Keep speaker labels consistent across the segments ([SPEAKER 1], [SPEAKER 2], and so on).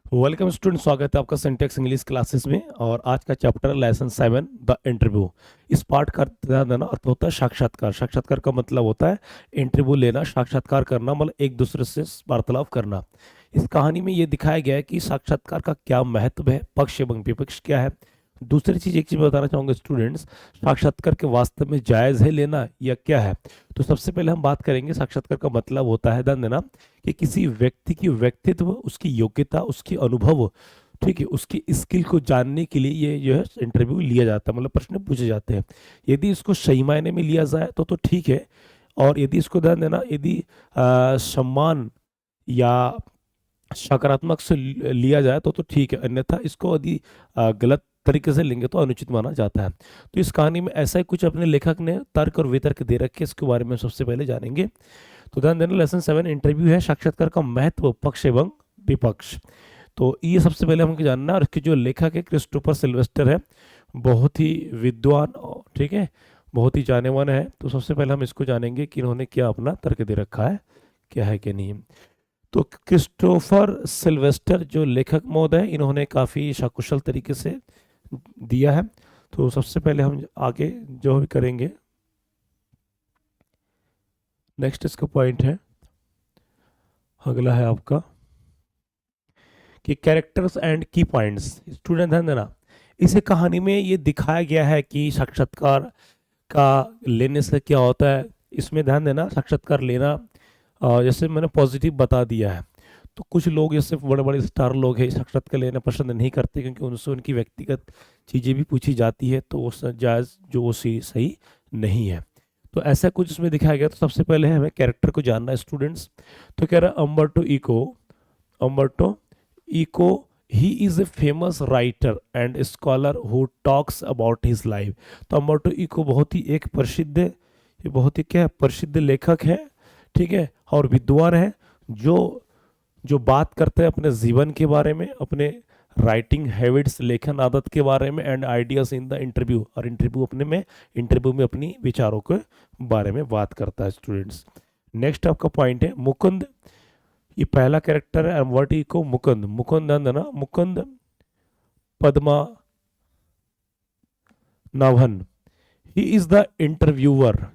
[SPEAKER 1] Welcome student, स्वागत है आपका सिंटेक्स इंग्लिश क्लासेस में। और आज का चैप्टर लेसन 7 द इंटरव्यू। इस पार्ट का ध्यान देना अर्थ होता है साक्षात्कार। साक्षात्कार का मतलब होता है इंटरव्यू लेना, साक्षात्कार करना, मतलब एक दूसरे से वार्तालाप करना। इस कहानी में ये दिखाया गया है कि साक्षात्कार का क्या महत्व है, पक्ष एवं विपक्ष क्या है। दूसरी चीज, एक चीज मैं बताना चाहूंगा स्टूडेंट्स, साक्षात्कार के वास्तव में जायज है लेना या क्या है। तो सबसे पहले हम बात करेंगे साक्षात्कार का मतलब होता है, ध्यान देना, कि किसी व्यक्ति की व्यक्तित्व, उसकी योग्यता, उसकी अनुभव, ठीक है, उसकी स्किल को जानने के लिए ये जो है इंटरव्यू लिया जाता है, मतलब प्रश्न पूछे जाते हैं। यदि इसको सही मायने में लिया जाए तो ठीक है। और यदि इसको ध्यान देना, यदि सम्मान या सकारात्मक से लिया जाए तो ठीक है, अन्यथा इसको यदि गलत तरीके से लेंगे तो अनुचित माना जाता है। तो इस कहानी में ऐसा ही कुछ अपने लेखक ने तर्क और वितर्क दे रखे, इसके बारे में सबसे पहले जानेंगे। तो ध्यान देना, लेसन 7 इंटरव्यू है, साक्षात्कार का महत्व, पक्ष एवं विपक्ष। तो ये सबसे पहले हमको जानना है। और इसके जो लेखक है क्रिस्टोफर सिल्वेस्टर है, बहुत ही विद्वान, ठीक है, बहुत ही जाने माने है। तो सबसे पहले हम इसको जानेंगे कि इन्होंने क्या अपना तर्क दे रखा है, क्या है क्या नहीं। तो क्रिस्टोफर सिल्वेस्टर जो लेखक महोदय है, इन्होंने काफ़ी सकुशल तरीके से दिया है। तो सबसे पहले हम आगे जो भी करेंगे, नेक्स्ट इसका पॉइंट है, अगला है आपका कि कैरेक्टर्स एंड की पॉइंट्स। स्टूडेंट ध्यान देना, इस कहानी में ये दिखाया गया है कि साक्षात्कार का लेने से क्या होता है। इसमें ध्यान देना, साक्षात्कार लेना, जैसे मैंने पॉजिटिव बता दिया है। तो कुछ लोग, जैसे बड़े बड़े स्टार लोग हैं, साक्षात्कार लेना पसंद नहीं करते क्योंकि उनसे उनकी व्यक्तिगत चीज़ें भी पूछी जाती है, तो वो जायज़ जो वो सही नहीं है। तो ऐसा कुछ इसमें दिखाया गया। तो सबसे पहले हमें कैरेक्टर को जानना है स्टूडेंट्स। तो कह रहा है Umberto Eco, he is a famous writer and scholar who talks about his life. तो अम्बर्टो इको बहुत ही एक प्रसिद्ध, ये बहुत ही क्या प्रसिद्ध लेखक है, ठीक है, और विद्वान है, जो जो बात करते हैं अपने जीवन के बारे में, अपने राइटिंग हैबिट्स, लेखन आदत के बारे में, and ideas in the interview, और इंटरव्यू में अपनी विचारों के बारे में बात करता है स्टूडेंट्स। नेक्स्ट आपका पॉइंट है मुकुंद। ये पहला कैरेक्टर है अम्बर्टो इको, मुकुंद। मुकुंद ध्यान देना, Mukund Padmanabhan, he is the interviewer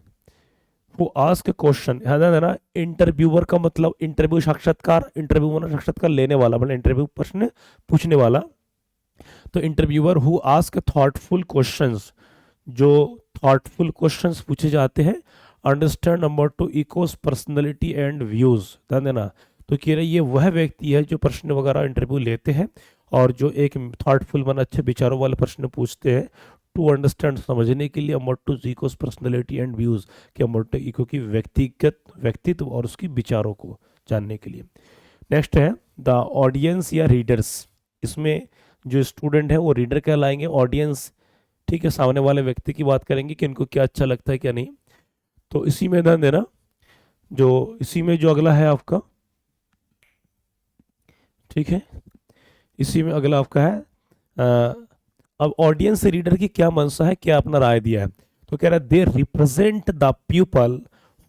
[SPEAKER 1] who ask question. ध्यान देना, इंटरव्यूअर का मतलब इंटरव्यू, साक्षात्कार, इंटरव्यू मतलब साक्षात्कार लेने वाला, मतलब इंटरव्यू प्रश्न पूछने वाला। तो interviewer who ask thoughtful questions, जो थॉटफुल क्वेश्चंस पूछे जाते हैं। Understand number two Eeco personality and views. ध्यान देना, तो कह रहे ये वह व्यक्ति है जो प्रश्न वगैरह इंटरव्यू लेते हैं और जो एक थॉटफुल मन अच्छे विचारों वाले प्रश्न पूछते हैं, टू अंडरस्टैंड समझने के लिए अमोर्टो इकोस पर्सनैलिटी एंड व्यूज, कि अमोर्टो इको की व्यक्तिगत व्यक्तित्व और उसकी विचारों को जानने के लिए। नेक्स्ट है द ऑडियंस या रीडर्स। इसमें जो स्टूडेंट है वो रीडर कहलाएंगे, ऑडियंस, ठीक है, सामने वाले व्यक्ति की बात करेंगे कि इनको क्या अच्छा लगता है क्या नहीं। तो इसी में ध्यान देना, जो इसी में जो अगला है आपका, ठीक है, इसी में अगला आपका है अब ऑडियंस से रीडर की क्या मंशा है, क्या अपना राय दिया है। तो कह रहा है they represent the people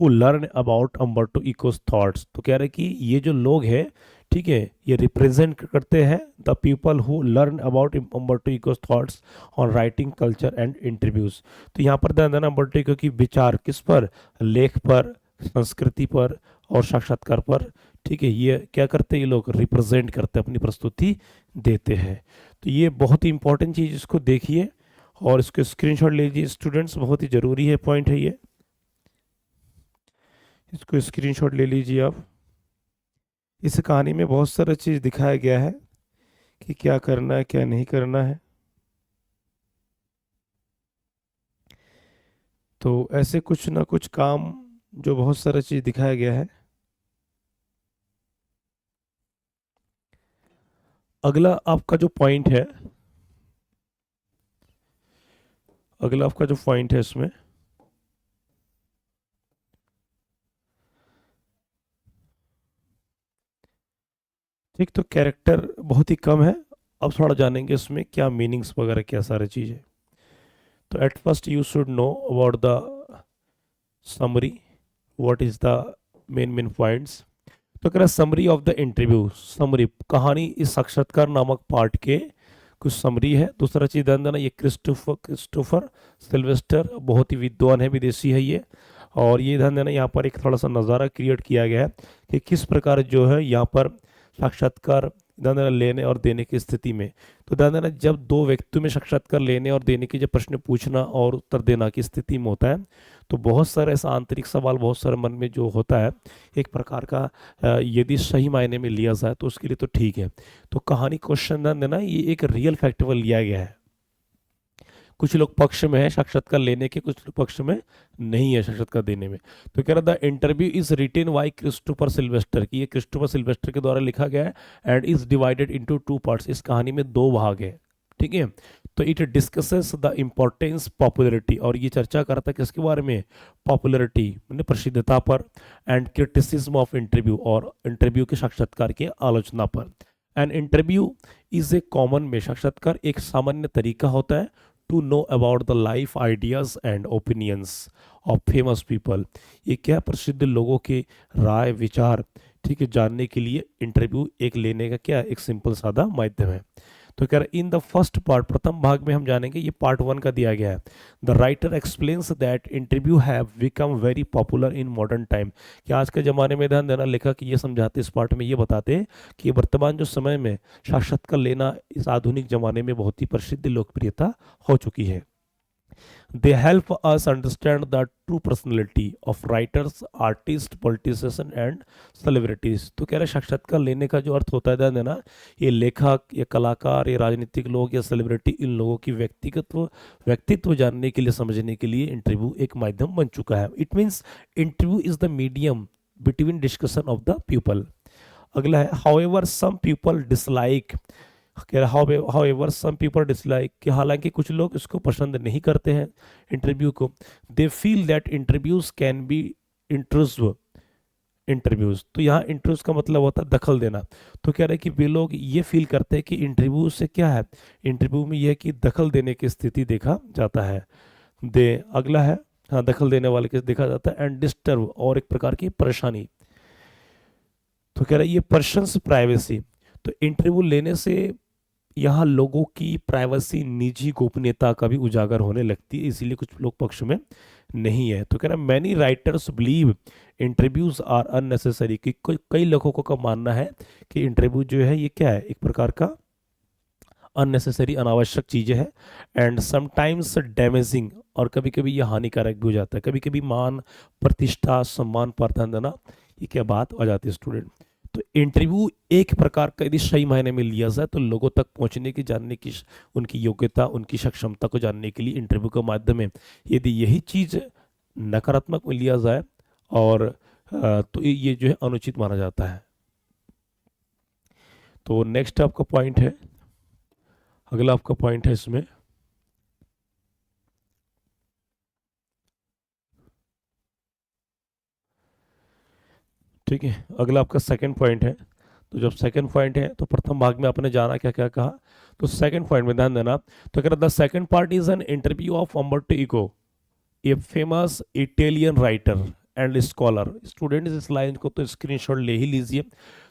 [SPEAKER 1] who learn about Umberto Eeco thoughts. तो कह रहे हैं कि ये जो लोग हैं, ठीक है, ये रिप्रेजेंट करते हैं the people who learn about Umberto Eeco thoughts on writing, culture and interviews. तो यहाँ पर ध्यान देना, अम्बर्टो इको की विचार किस पर, लेख पर, संस्कृति पर और साक्षात्कार पर, ठीक है, ये क्या करते हैं, ये लोग रिप्रेजेंट करते हैं, अपनी प्रस्तुति देते हैं। तो ये बहुत ही इंपॉर्टेंट चीज़, इसको देखिए और इसको स्क्रीनशॉट लीजिए स्टूडेंट्स, बहुत ही ज़रूरी है पॉइंट है ये, इसको स्क्रीनशॉट ले लीजिए आप। इस कहानी में बहुत सारा चीज़ दिखाया गया है कि क्या करना है क्या नहीं करना है। तो ऐसे कुछ ना कुछ काम, जो बहुत सारा चीज़ दिखाया गया है। अगला आपका जो पॉइंट है, अगला आपका जो पॉइंट है इसमें, ठीक, तो कैरेक्टर बहुत ही कम है। अब थोड़ा जानेंगे इसमें क्या मीनिंग्स वगैरह क्या सारी चीज़ें। तो at first you should know about the summary, what is the main points. तो कह रहा summary of the interview, summary कहानी इस साक्षात्कार नामक पार्ट के कुछ समरी है। दूसरा चीज ध्यान देना, ये क्रिस्टोफर सिल्वेस्टर बहुत ही विद्वान है, विदेशी है ये। और ये ध्यान देना यहाँ पर एक थोड़ा सा नज़ारा क्रिएट किया गया है कि किस प्रकार जो है यहाँ पर साक्षात्कार ध्यान देना लेने और देने की स्थिति में। तो ध्यान देना जब दो व्यक्तियों में साक्षात्कार लेने और देने की, जब प्रश्न पूछना और उत्तर देना की स्थिति में होता है, तो बहुत सारे ऐसा आंतरिक सवाल बहुत सारे मन में जो होता है एक प्रकार का, यदि सही मायने में लिया जाए तो उसके लिए तो ठीक है। तो कहानी क्वेश्चन ध्यान देना ये एक रियल फैक्ट पर लिया गया है। कुछ लोग पक्ष में है साक्षात्कार लेने के, कुछ लोग पक्ष में नहीं है साक्षात्कार देने में। तो कह रहा the interview is written by Christopher Sylvester, की ये क्रिस्टोफर सिल्वेस्टर के द्वारा लिखा गया है, and is divided into two parts, इस कहानी में दो भाग है, ठीक है। तो it discusses the importance popularity, और ये चर्चा करता है किसके बारे में, पॉपुलरिटी मतलब प्रसिद्धता पर, एंड क्रिटिसिज्म ऑफ इंटरव्यू, और इंटरव्यू के साक्षात्कार की आलोचना पर। An interview is a common में, साक्षात्कार एक सामान्य तरीका होता है to know about the life ideas and opinions of famous people, ये क्या प्रसिद्ध लोगों के राय विचार, ठीक है, जानने के लिए इंटरव्यू एक लेने का क्या एक सिंपल सादा माध्यम है। तो कह रहे इन द फर्स्ट पार्ट, प्रथम भाग में हम जानेंगे, ये पार्ट 1 का दिया गया है। The writer explains that interview have become very popular in modern time, कि आज के ज़माने में ध्यान देना लेखक ये समझाते इस पार्ट में ये बताते हैं कि वर्तमान जो समय में साक्षात्कार लेना इस आधुनिक ज़माने में बहुत ही प्रसिद्ध लोकप्रियता हो चुकी है। They help us understand the true personality of writers, artists, politicians and celebrities। तो कह रहे साक्षात्कार लेने का जो अर्थ होता है ध्यान देना, ये लेखक, ये कलाकार, ये राजनीतिक लोग या सेलिब्रिटी, इन लोगों की व्यक्तित्व जानने के लिए, समझने के लिए इंटरव्यू एक माध्यम बन चुका है। It means interview is the medium between discussion of the people. अगला है however some people dislike, however some people dislike, कि हालांकि कुछ लोग इसको पसंद नहीं करते हैं इंटरव्यू को। They feel that interviews can be intrusive interviews, तो यहाँ इंटरव्यूज का मतलब होता है दखल देना। तो कह रहे हैं कि वे लोग ये फील करते हैं कि इंटरव्यू से क्या है, इंटरव्यू में यह है कि दखल देने की स्थिति देखा जाता है। अगला है हाँ, दखल देने वाले के देखा जाता है, एंड डिस्टर्ब, और एक प्रकार की परेशानी। तो कह रहे हैं ये पर्सन्स प्राइवेसी, तो इंटरव्यू लेने से यहाँ लोगों की प्राइवेसी, निजी गोपनीयता का भी उजागर होने लगती है, इसीलिए कुछ लोग पक्ष में नहीं है। तो कह रहा है many writers believe interviews are unnecessary, कि कई लोगों का मानना है कि इंटरव्यू जो है ये क्या है, एक प्रकार का अननेसेसरी, अनावश्यक चीज़ें है, एंड समटाइम्स डैमेजिंग, और कभी कभी ये हानिकारक भी हो जाता है। कभी कभी मान, प्रतिष्ठा, सम्मान पर ध्यान देना, ये क्या बात आ जाती है स्टूडेंट। तो इंटरव्यू एक प्रकार का यदि सही मायने में लिया जाए तो लोगों तक पहुंचने की, जानने की, उनकी योग्यता, उनकी सक्षमता को जानने के लिए इंटरव्यू का माध्यम है। यदि यही चीज़ नकारात्मक में लिया जाए और तो ये जो है अनुचित माना जाता है। तो नेक्स्ट आपका पॉइंट है, अगला आपका पॉइंट है इसमें, ठीक है, अगला आपका सेकंड पॉइंट है। तो जब सेकंड पॉइंट है तो प्रथम भाग में आपने जाना क्या क्या कहा, तो सेकंड पॉइंट में ध्यान देना। तो कह the second part is an interview of Umberto Eco, a famous Italian writer and scholar. Student इस लाइन को तो स्क्रीनशॉट ले ही लीजिए।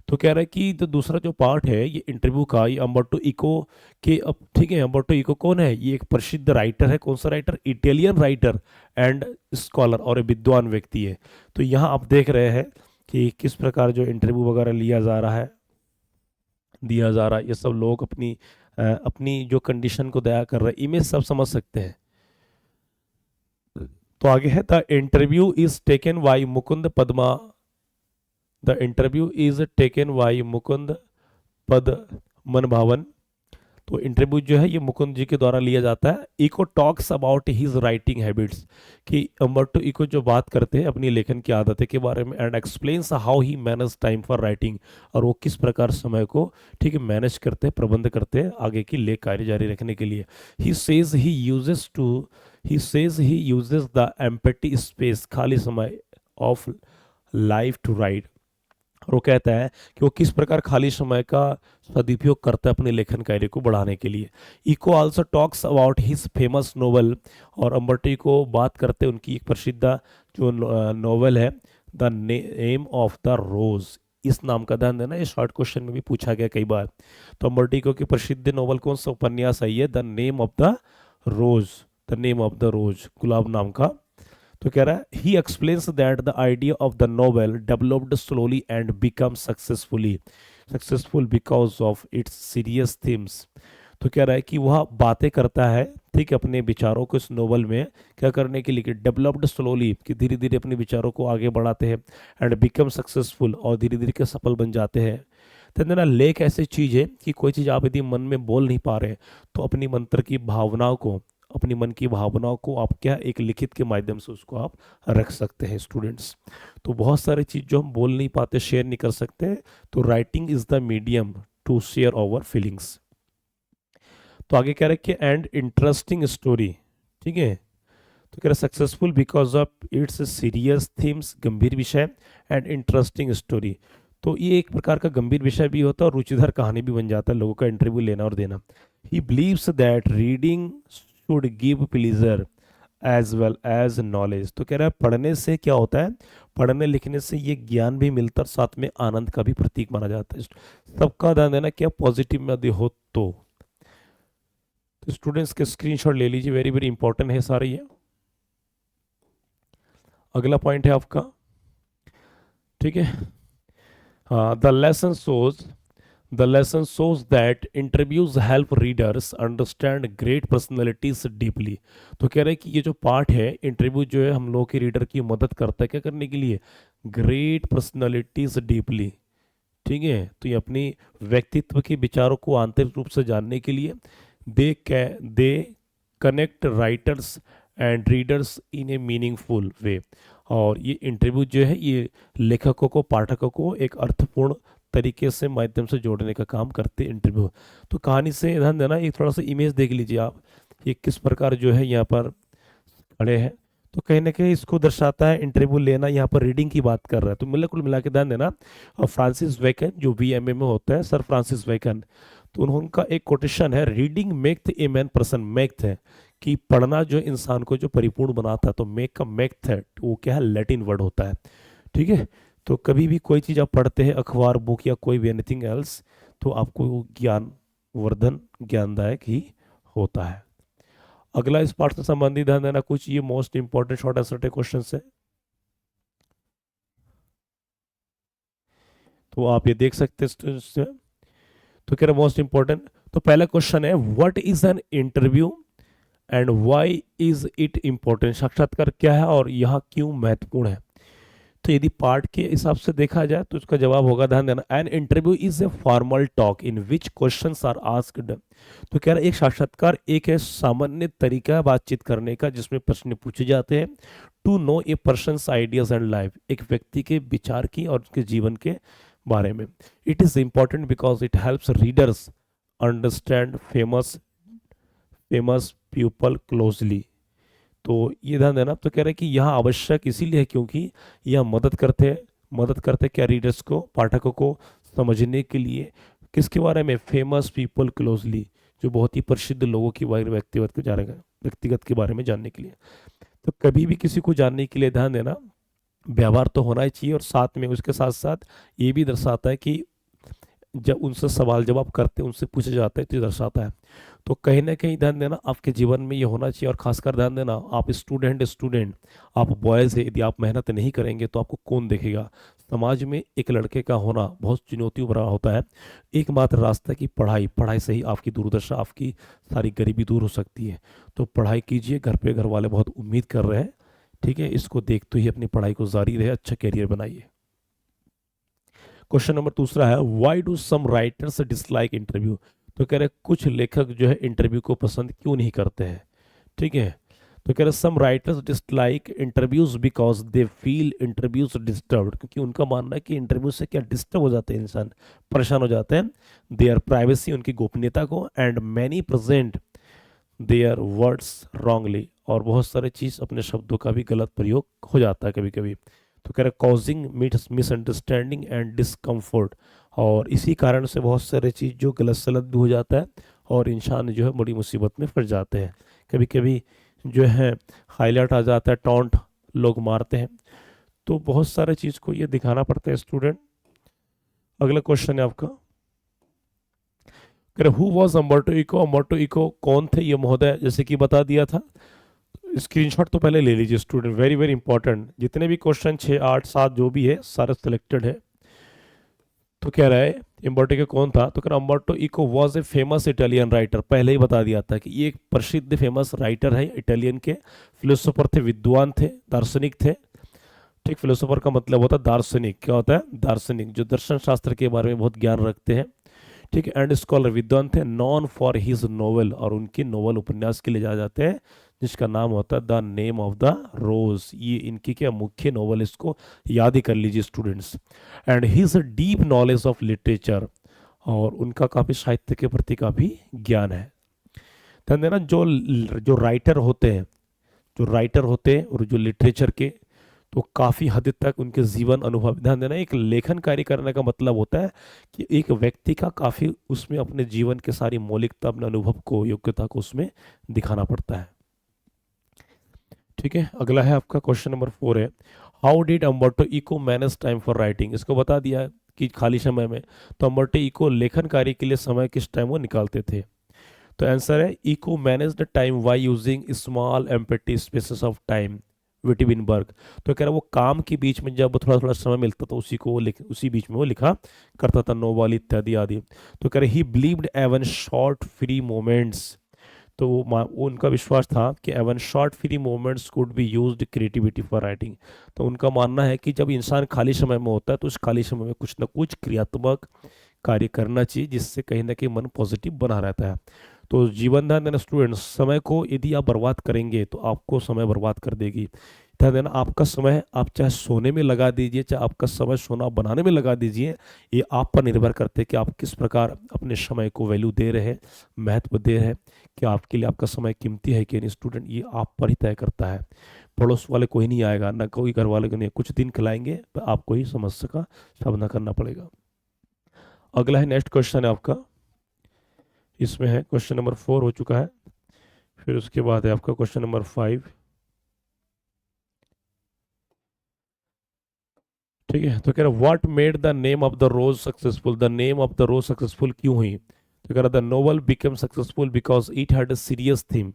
[SPEAKER 1] तो कह रहा है कि जो दूसरा जो पार्ट है ये इंटरव्यू का, ये अम्बर्टो इको के, अब ठीक है, अम्बर्टो इको कौन है, ये एक प्रसिद्ध राइटर है। कौन सा writer, Italian writer and scholar, और एक विद्वान व्यक्ति है। तो यहाँ आप देख रहे हैं कि किस प्रकार जो इंटरव्यू वगैरह लिया जा रहा है, दिया जा रहा है, ये सब लोग अपनी जो कंडीशन को दया कर रहे हैं, इमेज सब समझ सकते हैं। तो आगे है the interview is taken by Mukund Padma, the interview is taken by Mukund Padman भावन। तो इंटरव्यू जो है ये मुकुंद जी के द्वारा लिया जाता है। Eco talks about his writing habits, कि अम्बर्टो इको जो बात करते हैं अपनी लेखन की आदतें के बारे में, and explains how he manage time for writing, और वो किस प्रकार समय को ठीक है मैनेज करते हैं, प्रबंध करते हैं आगे की लेख कार्य जारी रखने के लिए। He says he uses the empty space, खाली समय ऑफ लाइफ टू राइट, और वो कहता है कि वो किस प्रकार खाली समय का सदुपयोग करता है अपने लेखन कार्य को बढ़ाने के लिए। Eco also talks about his famous novel, और अम्बर्टो इको बात करते हैं उनकी एक प्रसिद्ध जो नोवेल है the name of the rose, इस नाम का, ध्यान देना, ये शॉर्ट क्वेश्चन में भी पूछा गया कई बार। तो अम्बर्टो इको की प्रसिद्ध नोवेल कौन सा उपन्यास है ये? The name of the rose, the name of the rose, गुलाब नाम का। तो कह रहा है he explains that the idea of the novel developed slowly and become successful because of its serious themes. तो कह रहा है कि वह बातें करता है, ठीक है, अपने विचारों को इस नोवेल में क्या करने के लिए कि डेवलप्ड स्लोली, कि धीरे धीरे अपने विचारों को आगे बढ़ाते हैं, एंड बिकम सक्सेसफुल, और धीरे धीरे के सफल बन जाते हैं। तो ना लेख ऐसी चीज़ है कि कोई चीज़ आप यदि मन में बोल नहीं पा रहे तो अपनी मंत्र की भावनाओं को, अपनी मन की भावनाओं को आप क्या एक लिखित के माध्यम से उसको आप रख सकते हैं स्टूडेंट्स। तो बहुत सारी चीज़ जो हम बोल नहीं पाते, शेयर नहीं कर सकते, तो writing is the medium to share our feelings. तो आगे कह रहे हैं कि एंड इंटरेस्टिंग स्टोरी, ठीक है। तो कह रहे successful because of its serious themes, गंभीर विषय, एंड इंटरेस्टिंग स्टोरी। तो ये एक प्रकार का गंभीर विषय भी होता है और रुचिधर कहानी भी बन जाता है, लोगों का इंटरव्यू लेना और देना। He believes that reading should give pleasure as well as knowledge. तो कह रहा है पढ़ने से क्या होता है, पढ़ने लिखने से ये ज्ञान भी मिलता है, साथ में आनंद का भी प्रतीक माना जाता है। सबका ध्यान देना, क्या पॉजिटिव में यदि हो तो स्टूडेंट्स के स्क्रीनशॉट ले लीजिए, वेरी वेरी इंपॉर्टेंट है सारे ये। अगला पॉइंट है आपका, ठीक है, हाँ, the lesson shows that interviews help readers understand great personalities deeply. तो कह रहे हैं कि ये जो पार्ट है, इंटरव्यू जो है हम लोग के रीडर की मदद करता है क्या करने के लिए, ग्रेट पर्सनैलिटीज डीपली, ठीक है। तो ये अपनी व्यक्तित्व के विचारों को आंतरिक रूप से जानने के लिए they connect writers and readers in A meaningful वे। और ये इंटरव्यू जो है ये लेखकों को, पाठकों को एक अर्थपूर्ण तरीके से माध्यम से जोड़ने का काम करते हैं इंटरव्यू। तो कहानी से ध्यान देना, एक थोड़ा सा इमेज देख लीजिए आप, ये किस प्रकार जो है यहाँ पर खड़े हैं। तो कहीं ना कहीं इसको दर्शाता है इंटरव्यू लेना, यहाँ पर रीडिंग की बात कर रहा है। तो कुल मिला के ध्यान देना, और फ्रांसिस बेकन जो VMA में होता है, सर फ्रांसिस बेकन, तो उनका एक कोटेशन है, reading make a man person. Make है कि पढ़ना जो इंसान को जो परिपूर्ण बनाता है, तो मेक का मेक है वो क्या है, लैटिन वर्ड होता है, ठीक है। तो कभी भी कोई चीज़ आप पढ़ते हैं, अखबार, बुक या कोई भी एनीथिंग एल्स, तो आपको वो ज्ञान वर्धन, ज्ञानदायक ही होता है। अगला इस पाठ से संबंधित ध्यान देना, कुछ ये most important short answer question है, तो आप ये देख सकते हैं। तो कह रहे मोस्ट इंपॉर्टेंट, तो पहला क्वेश्चन है what is an interview and why is it important. साक्षात्कार क्या है और यह क्यों महत्वपूर्ण है। तो यदि पार्ट के हिसाब से देखा जाए तो इसका जवाब होगा, ध्यान देना, an interview is a formal talk in which questions are asked. तो कह रहा है एक साक्षात्कार एक है सामान्य तरीका बातचीत करने का जिसमें प्रश्न पूछे जाते हैं, to know a person's ideas and life, एक व्यक्ति के विचार की और उसके जीवन के बारे में। It is important because it helps readers understand famous people closely. तो ये ध्यान देना, तो कह रहे हैं कि यह आवश्यक इसीलिए है क्योंकि यह मदद करते क्या रीडर्स को, पाठकों को समझने के लिए किसके बारे में, फेमस पीपल क्लोजली, जो बहुत ही प्रसिद्ध लोगों की बारे में, व्यक्तिगत के बारे में जानने के लिए। तो कभी भी किसी को जानने के लिए ध्यान देना, व्यवहार तो होना ही चाहिए, और साथ में उसके साथ साथ ये भी दर्शाता है कि जब उनसे सवाल जवाब करते, उनसे पूछे जाते हैं, तो ये दर्शाता है। तो कहीं ना कहीं ध्यान देना आपके जीवन में ये होना चाहिए, और खासकर ध्यान देना आप स्टूडेंट, आप बॉयज़ है, यदि आप मेहनत नहीं करेंगे तो आपको कौन देखेगा। समाज में एक लड़के का होना बहुत चुनौती भरा होता है, एकमात्र रास्ता है कि पढ़ाई से ही आपकी दुर्दशा, आपकी सारी गरीबी दूर हो सकती है। तो पढ़ाई कीजिए, घर पे घर वाले बहुत उम्मीद कर रहे हैं, ठीक है, इसको देखते ही अपनी पढ़ाई को जारी रहे, अच्छा करियर बनाइए। क्वेश्चन नंबर दूसरा है why do some writers dislike interview. तो कह रहे कुछ लेखक जो है इंटरव्यू को पसंद क्यों नहीं करते हैं, ठीक है। तो कह रहे some writers dislike interviews because they feel interviews disturbed, क्योंकि उनका मानना है कि इंटरव्यू से क्या डिस्टर्ब हो जाते हैं, इंसान परेशान हो जाते हैं, देयर प्राइवेसी, उनकी गोपनीयता को, and many present their words wrongly, और बहुत सारे चीज़ अपने शब्दों का भी गलत प्रयोग हो जाता है कभी कभी। तो कह रहे कॉजिंग मिसअंडरस्टैंडिंग एंड डिसकम्फर्ट, और इसी कारण से बहुत सारे चीज़ जो गलत सलत भी हो जाता है और इंसान जो है बड़ी मुसीबत में फंस जाते हैं। कभी कभी जो है हाईलाइट आ जाता है, टॉन्ट लोग मारते हैं, तो बहुत सारे चीज़ को ये दिखाना पड़ता है स्टूडेंट। अगला क्वेश्चन है आपका, who was Umberto Eco, Umberto Eco कौन थे ये महोदय, जैसे कि बता दिया था। स्क्रीनशॉट तो पहले ले लीजिए स्टूडेंट, वेरी वेरी इंपॉर्टेंट, जितने भी क्वेश्चन 6 8 7 जो भी है सारे सिलेक्टेड है। तो कह रहा है अम्बर्टो इको कौन था, तो कह रहा Umberto Eco was a famous Italian writer, पहले ही बता दिया था कि ये एक प्रसिद्ध फेमस राइटर है इटालियन के, फिलोसोफर थे, विद्वान थे, दार्शनिक थे। ठीक, फिलोसोफर का मतलब होता है दार्शनिक, क्या होता है दार्शनिक, जो दर्शन शास्त्र के बारे में बहुत ज्ञान रखते हैं। ठीक है, एंड स्कॉलर, विद्वान थे, नॉन फॉर हिज नोवेल, और उनकी नोवेल उपन्यास के लिए जाने जाते हैं जिसका नाम होता है द नेम ऑफ द रोज। ये इनकी क्या मुख्य नोवेल, इसको याद ही कर लीजिए students. And his deep knowledge of literature, और उनका काफ़ी साहित्य के प्रति काफ़ी ज्ञान है। ध्यान देना, जो जो राइटर होते हैं, जो राइटर होते हैं और जो लिटरेचर के, तो काफ़ी हद तक उनके जीवन अनुभव, ध्यान देना, एक लेखन कार्य करने का मतलब होता है कि एक व्यक्ति का काफ़ी उसमें अपने जीवन के सारी मौलिकता, अपने अनुभव को, योग्यता को उसमें दिखाना पड़ता है। ठीक है, अगला है आपका क्वेश्चन नंबर 4 है, how did Umberto Eco manage time for writing. इसको बता दिया कि खाली समय में, तो अम्बर्टो इको लेखन कार्य के लिए समय किस टाइम वो निकालते थे। तो आंसर है Eco manage the time by using small empty spaces of time, विटिबिनबर्ग। तो कह रहा वो काम के बीच में जब थोड़ा थोड़ा समय मिलता था उसी को उसी बीच में वो लिखा करता था, नोवेल इत्यादि आदि। तो कह रहे he believed even short free moments, तो वो उनका विश्वास था कि even short free moments could be used creativity for writing. तो उनका मानना है कि जब इंसान खाली समय में होता है तो उस खाली समय में कुछ ना कुछ क्रियात्मक कार्य करना चाहिए, जिससे कहीं ना कहीं मन पॉजिटिव बना रहता है। तो जीवन, ध्यान देना स्टूडेंट्स, समय को यदि आप बर्बाद करेंगे तो आपको समय बर्बाद कर देगी। ध्यान देना, आपका समय आप चाहे सोने में लगा दीजिए, चाहे आपका समय सोना बनाने में लगा दीजिए, ये आप पर निर्भर करते हैं कि आप किस प्रकार अपने समय को वैल्यू दे रहे हैं, महत्व दे रहे हैं, कि आपके लिए आपका समय कीमती है कि नहीं स्टूडेंट, ये आप पर ही तय करता है। पड़ोस वाले कोई नहीं आएगा, ना कोई घर वाले को नहीं, कुछ दिन खिलाएंगे तो आपको ही समस्या का सामना करना पड़ेगा। अगला है, नेक्स्ट क्वेश्चन है आपका, इसमें है क्वेश्चन नंबर 4 हो चुका है, फिर उसके बाद है आपका क्वेश्चन नंबर 5। ठीक है, तो कह रहा what made the name of the rose successful, the name of the rose successful क्यों हुई। तो कह रहा the novel become successful because it had a serious theme,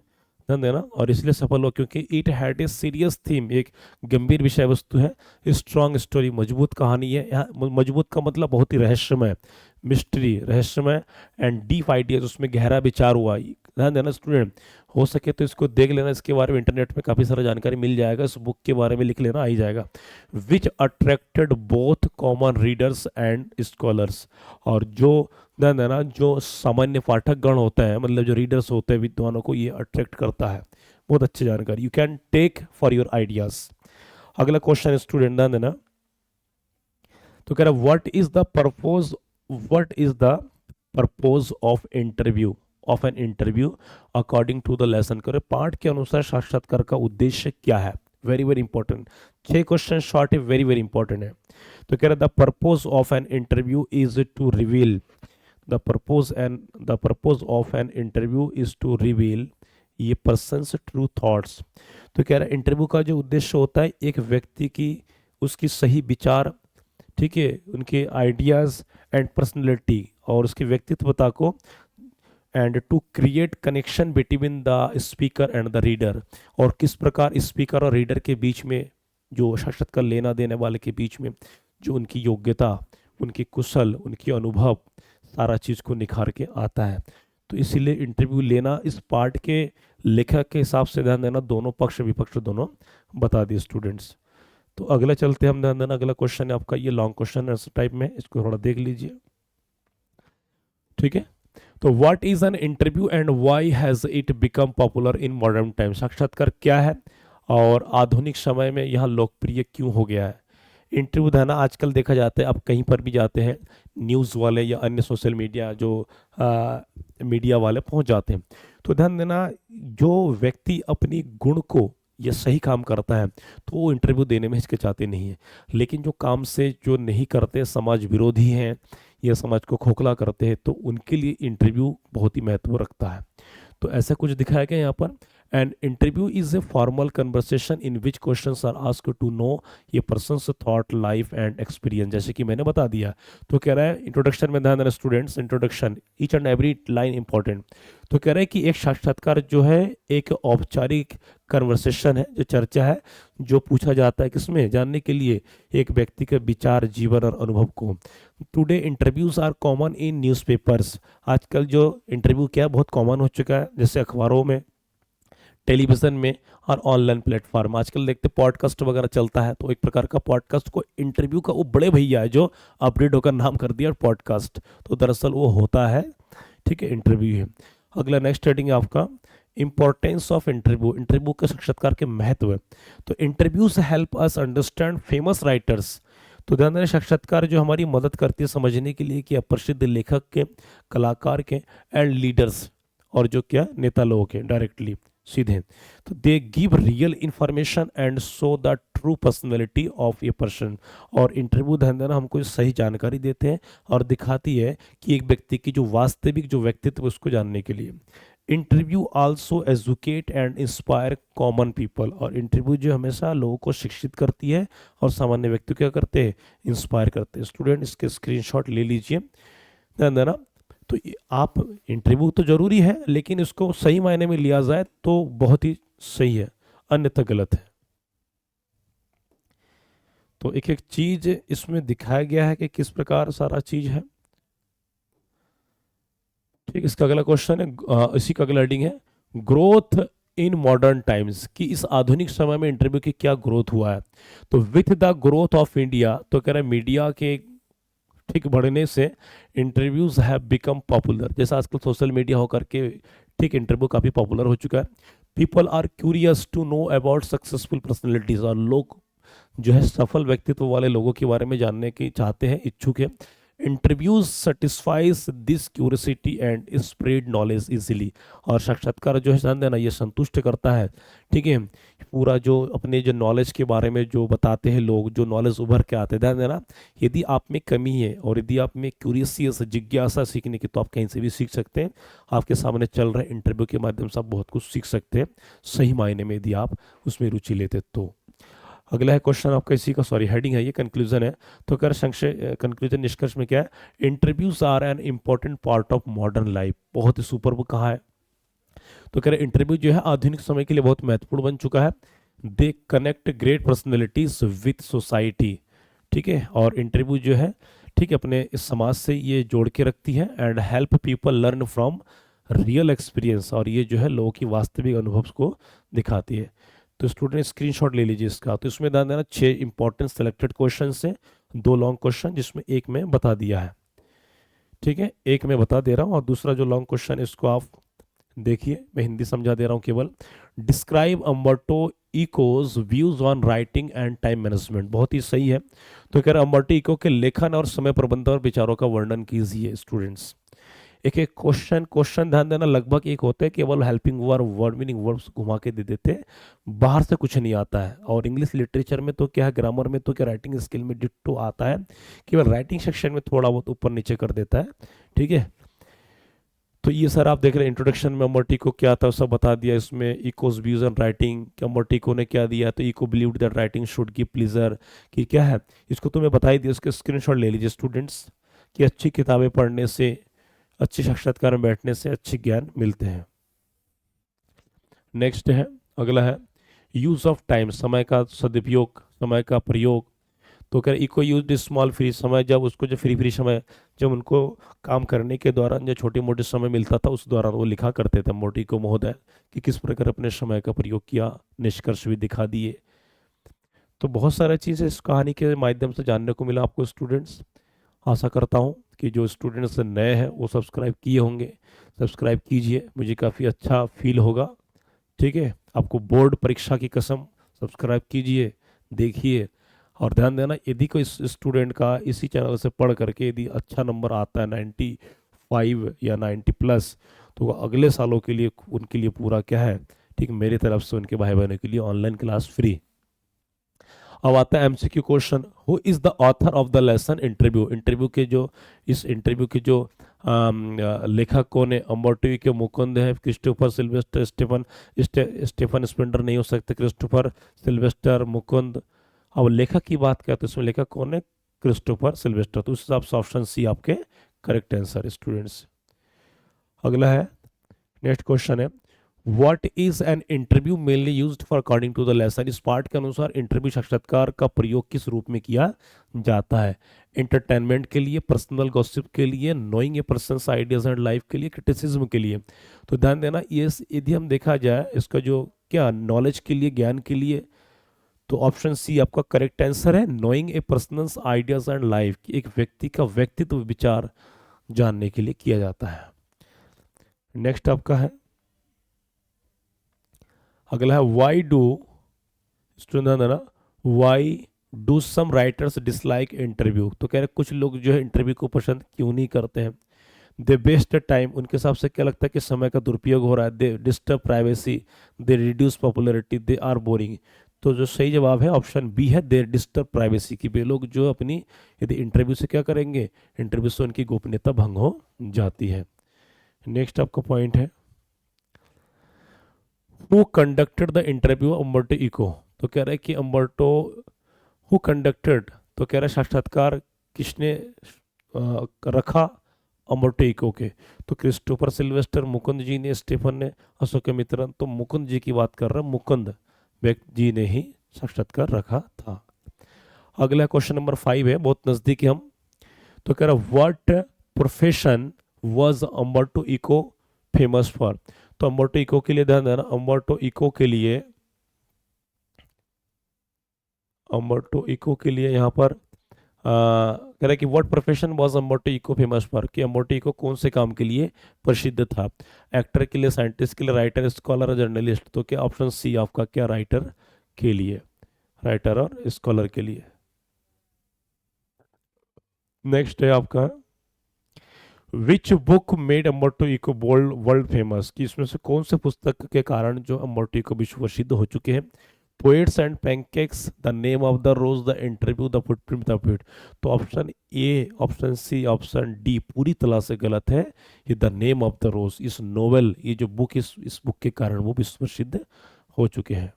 [SPEAKER 1] ध्यान देना, और इसलिए सफल हुआ क्योंकि it had a serious theme, एक गंभीर विषय वस्तु है, स्ट्रॉन्ग स्टोरी, मजबूत कहानी है। यहाँ मजबूत का मतलब बहुत ही रहस्यमय, मिस्ट्री, रहस्यमय, एंड डीप आइडियाज, उसमें गहरा विचार हुआ। ध्यान देना स्टूडेंट, हो सके तो इसको देख लेना, इसके बारे में इंटरनेट में काफ़ी सारा जानकारी मिल जाएगा, इस बुक के बारे में लिख लेना, आ ही जाएगा। विच attracted both common readers and scholars, और जो, ध्यान देना, जो सामान्य पाठक गण होता है, मतलब जो रीडर्स होते हैं, विद्वानों को ये अट्रैक्ट करता है। बहुत अच्छी जानकारी, you can take for your ideas. अगला क्वेश्चन स्टूडेंट, ध्यान देना, तो कह रहा what is the purpose, what is the purpose of interview, of an interview according to the lesson. करे पाठ के अनुसार साक्षात्कार का उद्देश्य क्या है, very very important, 6 question short है, वेरी वेरी इंपॉर्टेंट है। तो कह रहा the purpose of an interview is to reveal, the purpose of an interview is to reveal ये पर्सन्स ट्रू थॉट्स। तो कह रहा है इंटरव्यू का जो उद्देश्य होता है एक व्यक्ति की, उसकी सही विचार, ठीक है, उनके आइडियाज़ एंड पर्सनैलिटी और उसके व्यक्तित्वता को, and to create connection between the speaker and the reader, और किस प्रकार स्पीकर और रीडर के बीच में, जो साक्षात्कार लेना देने वाले के बीच में, जो उनकी योग्यता, उनकी कुशल, उनकी अनुभव, सारा चीज़ को निखार के आता है। तो इसीलिए इंटरव्यू लेना, इस पार्ट के लेखक के हिसाब से, ध्यान देना, दोनों पक्ष विपक्ष दोनों बता दिए स्टूडेंट्स। तो अगला चलते हैं हम, ध्यान देना, अगला क्वेश्चन है आपका, ये लॉन्ग क्वेश्चन है इस टाइप में, इसको थोड़ा देख लीजिए। ठीक है, तो what is an interview and why has it become popular in modern time. साक्षात्कार क्या है और आधुनिक समय में यह लोकप्रिय क्यों हो गया है। इंटरव्यू देना आजकल देखा जाता है, आप कहीं पर भी जाते हैं, न्यूज़ वाले या अन्य सोशल मीडिया जो मीडिया वाले पहुंच जाते हैं, तो ध्यान देना, जो व्यक्ति अपनी गुण को या सही काम करता है तो वो इंटरव्यू देने में हिचकिचाते नहीं है, लेकिन जो काम से जो नहीं करते, समाज विरोधी हैं या समाज को खोखला करते हैं, तो उनके लिए इंटरव्यू बहुत ही महत्व रखता है। तो ऐसा कुछ दिखाया गया यहाँ पर, and interview is a formal conversation in which questions are asked to know ये persons thought life and experience, जैसे कि मैंने बता दिया। तो कह रहा है इंट्रोडक्शन में ध्यान देना students, introduction each and every line important. तो कह रहा है कि एक साक्षात्कार जो है एक औपचारिक कन्वर्सेशन है, जो चर्चा है, जो पूछा जाता है किसमें, जानने के लिए एक व्यक्ति के विचार, जीवन और अनुभव को। Today interviews are common in newspapers, आजकल जो इंटरव्यू क्या बहुत कॉमन हो चुका है, जैसे अखबारों में, टेलीविज़न में और ऑनलाइन प्लेटफॉर्म। आजकल देखते पॉडकास्ट वगैरह चलता है, तो एक प्रकार का पॉडकास्ट को इंटरव्यू का वो बड़े भैया है जो अपडेट होकर नाम कर दिया पॉडकास्ट, तो दरअसल वो होता है, ठीक है, इंटरव्यू है। अगला नेक्स्ट हेडिंग है आपका इंपॉर्टेंस ऑफ इंटरव्यू, इंटरव्यू के साक्षात्कार के महत्व है। तो interviews help us understand famous writers, तो ध्यान देना साक्षात्कार जो हमारी मदद करती है समझने के लिए कि प्रसिद्ध लेखक के, कलाकार के, एंड लीडर्स, और जो क्या नेता लोगों के डायरेक्टली सीधे, तो they give real information and show the true personality of a person. और इंटरव्यू ध्यान देना हमको सही जानकारी देते हैं और दिखाती है कि एक व्यक्ति की जो वास्तविक जो व्यक्तित्व है उसको जानने के लिए। Interview also educate and inspire common people, और इंटरव्यू जो हमेशा लोगों को शिक्षित करती है और सामान्य व्यक्ति क्या करते हैं, इंस्पायर करते हैं। स्टूडेंट इसके स्क्रीनशॉट ले लीजिए, ध्यान देना। तो आप इंटरव्यू तो जरूरी है, लेकिन इसको सही मायने में लिया जाए तो बहुत ही सही है, अन्यथा गलत है। तो एक एक चीज इसमें दिखाया गया है कि किस प्रकार सारा चीज है, ठीक। इसका अगला क्वेश्चन है, इसी का अगला हेडिंग है ग्रोथ इन मॉडर्न टाइम्स, कि इस आधुनिक समय में इंटरव्यू की क्या ग्रोथ हुआ है। तो with the growth of India, तो कह रहे हैं मीडिया के ठीक बढ़ने से इंटरव्यूज हैव बिकम पॉपुलर, जैसा आजकल सोशल मीडिया होकर के ठीक इंटरव्यू काफ़ी पॉपुलर हो चुका है। People are curious to know about successful personalities, और लोग जो है सफल व्यक्तित्व वाले लोगों के बारे में जानने की चाहते हैं, इच्छुक है। Interviews satisfies this curiosity and spread knowledge easily, और साक्षात्कार जो है ध्यान देना ये संतुष्ट करता है, ठीक है, पूरा जो अपने जो नॉलेज के बारे में जो बताते हैं लोग, जो नॉलेज उभर के आते हैं, ध्यान देना। यदि आप में कमी है और यदि आप में क्यूरियस जिज्ञासा सीखने की, तो आप कहीं से भी सीख सकते हैं। आपके सामने चल रहे इंटरव्यू के माध्यम से आप बहुत कुछ सीख सकते हैं, सही मायने में यदि आप उसमें रुचि लेते तो। अगला है क्वेश्चन आपका इसी का, सॉरी हेडिंग है ये, कंक्लूजन है। तो कर संक्षेप कंक्लूजन निष्कर्ष में क्या है, interviews are an important part of modern life, बहुत ही सुपर कहा है। तो कह रहे इंटरव्यू जो है आधुनिक समय के लिए बहुत महत्वपूर्ण बन चुका है। They connect great personalities with society, ठीक है, और इंटरव्यू जो है ठीक है अपने इस समाज से ये जोड़ के रखती है। And help people learn from real experience, और ये जो है लोगों की वास्तविक अनुभव को दिखाती है। तो स्टूडेंट स्क्रीनशॉट ले लीजिए इसका। तो इसमें ध्यान देना 6 इंपॉर्टेंट सेलेक्टेड क्वेश्चन से 2 लॉन्ग क्वेश्चन, जिसमें एक में बता दिया है, ठीक है, एक मैं बता दे रहा हूँ, और दूसरा जो लॉन्ग क्वेश्चन इसको आप देखिए, मैं हिंदी समझा दे रहा हूँ केवल। Describe Umberto echoes views on writing and time management, बहुत ही सही है। तो कह रहे अम्बर्टो इको के लेखन और समय प्रबंधन और विचारों का वर्णन कीजिए। स्टूडेंट्स एक एक क्वेश्चन ध्यान देना, लगभग एक होते हैं, केवल helping verb, word meaning verbs घुमा के दे देते हैं, बाहर से कुछ नहीं आता है। और इंग्लिश लिटरेचर में तो क्या है, ग्रामर में तो क्या, राइटिंग स्किल में डिट्टो आता है, केवल राइटिंग सेक्शन में थोड़ा बहुत ऊपर नीचे कर देता है, ठीक है। तो ये सर आप देख रहे हैं इंट्रोडक्शन में अम्बर्टो क्या था सब बता दिया। इसमें Eco's views on writing, Umberto ने क्या दिया, तो Eco believed that writing should give pleasure, कि क्या है, इसको तो मैं बता ही दिया, उसके स्क्रीनशॉट ले लीजिए स्टूडेंट्स, कि अच्छी किताबें पढ़ने से, अच्छे साक्षात्कार में बैठने से अच्छे ज्ञान मिलते हैं। नेक्स्ट है, अगला है यूज ऑफ टाइम, समय का सदुपयोग, समय का प्रयोग। तो कह इको यूज स्मॉल फ्री समय, जब उसको जो फ्री समय, जब उनको काम करने के दौरान जो छोटे मोटे समय मिलता था उस दौरान वो लिखा करते थे अम्बर्टो महोदय, कि किस प्रकार अपने समय का प्रयोग किया, निष्कर्ष भी दिखा दिए। तो बहुत सारी चीज़ें इस कहानी के माध्यम से जानने को मिला आपको स्टूडेंट्स। आशा करता हूँ कि जो स्टूडेंट्स नए हैं वो सब्सक्राइब किए होंगे, सब्सक्राइब कीजिए, मुझे काफ़ी अच्छा फील होगा, ठीक है। आपको बोर्ड परीक्षा की कसम सब्सक्राइब कीजिए, देखिए, और ध्यान देना यदि कोई स्टूडेंट का इसी चैनल से पढ़ करके यदि अच्छा नंबर आता है 95 या 90 प्लस, तो वो अगले सालों के लिए उनके लिए पूरा क्या है, ठीक, मेरी तरफ से उनके भाई बहनों के लिए ऑनलाइन क्लास फ्री। अब आता है MCQ question, who is the author of the lesson interview, interview के जो इस इंटरव्यू के जो लेखक कौन है? अम्बर्टो इको मुकुंद है, क्रिस्टोफर सिल्वेस्टर, स्टेफन स्पेंडर नहीं हो सकते, क्रिस्टोफर सिल्वेस्टर मुकुंद। अब लेखक की बात करें तो इसमें लेखक कौन है? Christopher Sylvester. तो उस हिसाब से ऑप्शन सी आपके करेक्ट आंसर है स्टूडेंट्स। अगला है, नेक्स्ट क्वेश्चन है, what is an interview mainly used for according to the lesson? इस पाठ के अनुसार इंटरव्यू साक्षात्कार का प्रयोग किस रूप में किया जाता है? एंटरटेनमेंट के लिए, पर्सनल गॉसिप के लिए, knowing A persons ideas and life के लिए, क्रिटिसिज्म के लिए? तो ध्यान देना, ये यदि हम देखा जाए इसका जो क्या नॉलेज के लिए, ज्ञान के लिए, तो ऑप्शन सी आपका करेक्ट आंसर है। Knowing A person's ideas and life, एक व्यक्ति का व्यक्तित्व विचार जानने के लिए किया जाता है। नेक्स्ट आपका है, अगला है, वाई डू स्टूडेंट है ना, why do some writers dislike interview? तो कह रहे कुछ लोग जो है इंटरव्यू को पसंद क्यों नहीं करते हैं? दे वेस्ट टाइम, उनके हिसाब से क्या लगता है कि समय का दुरुपयोग हो रहा है। They disturb privacy, they reduce popularity, they are boring. तो जो सही जवाब है ऑप्शन बी है, दे डिस्टर्ब प्राइवेसी, की वे लोग जो अपनी यदि इंटरव्यू से क्या करेंगे, इंटरव्यू से उनकी गोपनीयता भंग हो जाती है। नेक्स्ट आपका पॉइंट है, who conducted the interview Umberto Eco? तो कह रहा है कि अम्बर्टो, हु कंडक्टेड, तो कह रहा है साक्षात्कार किसने रखा अम्बर्टो इको के? तो क्रिस्टोफर सिल्वेस्टर, मुकुंद जी ने, स्टीफन ने, अशोक मित्रन। तो मुकुंद जी की बात कर रहा है, मुकुंद व्यक्ति जी ने ही साक्षात्कार रखा था। अगला क्वेश्चन नंबर 5 है, बहुत नजदीक है हम। तो कह रहा what profession was Umberto Eco famous for? तो अम्बर्टो इको के लिए ध्यान देना, अम्बर्टो इको के लिए, अम्बर्टो इको के लिए यहाँ पर कह रहा है कि what profession was Umberto Eco famous for, कि अम्बर्टो इको कौन से काम के लिए प्रसिद्ध था? एक्टर के लिए, साइंटिस्ट के लिए, राइटर, स्कॉलर, जर्नलिस्ट? तो क्या ऑप्शन सी आपका क्या राइटर के लिए, राइटर और स्कॉलर के लिए। नेक्स्ट है आपका, which book made Umberto Eco bold world famous? कि इसमें से कौन से पुस्तक के कारण जो अम्बर्टो इको विश्व प्रसिद्ध हो चुके हैं? Poets and pancakes, the name of the rose, the interview, the footprint the poet? तो option A, option C, option D पूरी तरह से गलत है। ये the name of the rose, इस नोवेल, ये जो बुक, इस बुक के कारण वो विश्व प्रसिद्ध हो चुके हैं।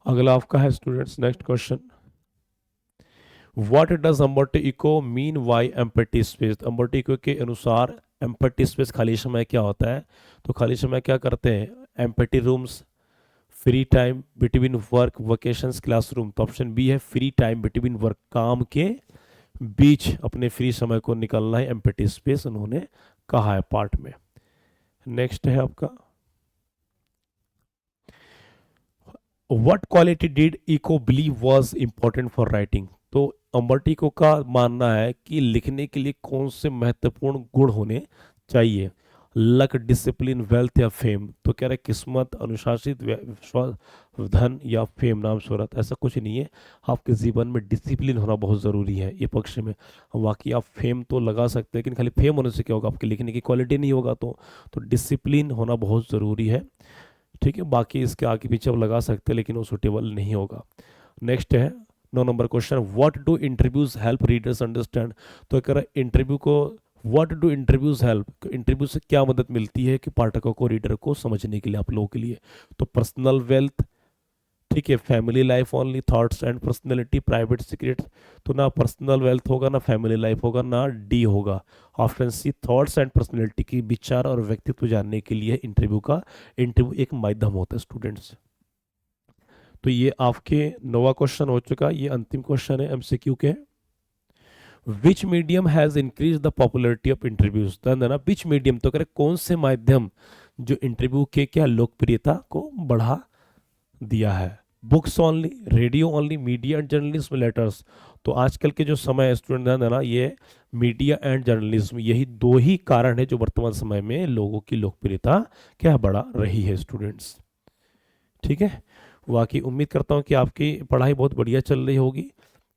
[SPEAKER 1] अगला आपका है students, next question, what does Umberto Eco mean by empty space? Umberto Eco के अनुसार एम्प्टी स्पेस, खाली समय, क्या होता है? तो खाली समय क्या करते हैं? Empty rooms, free time between work, vacations, classroom? तो ऑप्शन बी है फ्री टाइम बिटवीन वर्क, काम के बीच अपने फ्री समय को निकालना है एम्प्टी स्पेस, उन्होंने कहा है पार्ट में। नेक्स्ट है आपका, what quality did Eco believe was important for writing? तो अम्बर्टो इको का मानना है कि लिखने के लिए कौन से महत्वपूर्ण गुण होने चाहिए? लक, डिसिप्लिन, वेल्थ या फेम? तो कह रहे किस्मत, अनुशासित, विश्वास, धन या फेम, नाम शोहरत? ऐसा कुछ नहीं है, आपके जीवन में डिसिप्लिन होना बहुत ज़रूरी है ये पक्ष में। बाकी आप फेम तो लगा सकते हैं, लेकिन खाली फेम होने से क्या होगा, आपके लिखने की क्वालिटी नहीं होगा। तो डिसिप्लिन होना बहुत ज़रूरी है, ठीक है। बाकी इसके आगे पीछे आप लगा सकते हैं, लेकिन वो सुटेबल नहीं होगा। नेक्स्ट है 9 number question, what do interviews help readers understand? तो कह रहा है इंटरव्यू को, what do interviews help, interview से क्या मदद मिलती है कि पाठकों को, रीडर को समझने के लिए, आप लोगों के लिए? तो पर्सनल वेल्थ, ठीक है, family life only, thoughts and personality, private secrets? तो ना पर्सनल वेल्थ होगा, ना फैमिली लाइफ होगा, ना डी होगा। Option C thoughts and personality, की विचार और व्यक्तित्व जानने के लिए इंटरव्यू एक माध्यम होता है स्टूडेंट्स। तो ये आपके 9वां क्वेश्चन हो चुका, ये अंतिम क्वेश्चन है एमसीक्यू के। विच medium has increase the popularity of interviews? ना विच मीडियम, तो कह कौन से माध्यम जो इंटरव्यू के क्या लोकप्रियता को बढ़ा दिया है? Books only, radio only, media and journalism, letters? तो आजकल के जो समय है स्टूडेंट, ध्यान देना, ये मीडिया एंड जर्नलिज्म, यही दो ही कारण है जो वर्तमान समय में लोगों की लोकप्रियता क्या बढ़ा रही है स्टूडेंट्स, ठीक है। बाकी उम्मीद करता हूँ कि आपकी पढ़ाई बहुत बढ़िया चल रही होगी,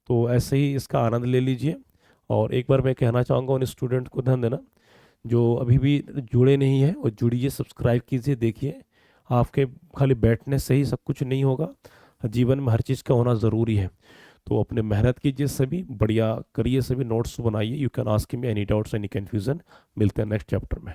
[SPEAKER 1] तो ऐसे ही इसका आनंद ले लीजिए। और एक बार मैं कहना चाहूँगा उन स्टूडेंट को, ध्यान देना, जो अभी भी जुड़े नहीं हैं, और जुड़िए, सब्सक्राइब कीजिए। देखिए, आपके खाली बैठने से ही सब कुछ नहीं होगा, जीवन में हर चीज़ का होना ज़रूरी है। तो अपने मेहनत कीजिए, सभी बढ़िया करिए, सभी नोट्स बनाइए। You can ask me any doubts any confusion. मिलते हैं नेक्स्ट चैप्टर में।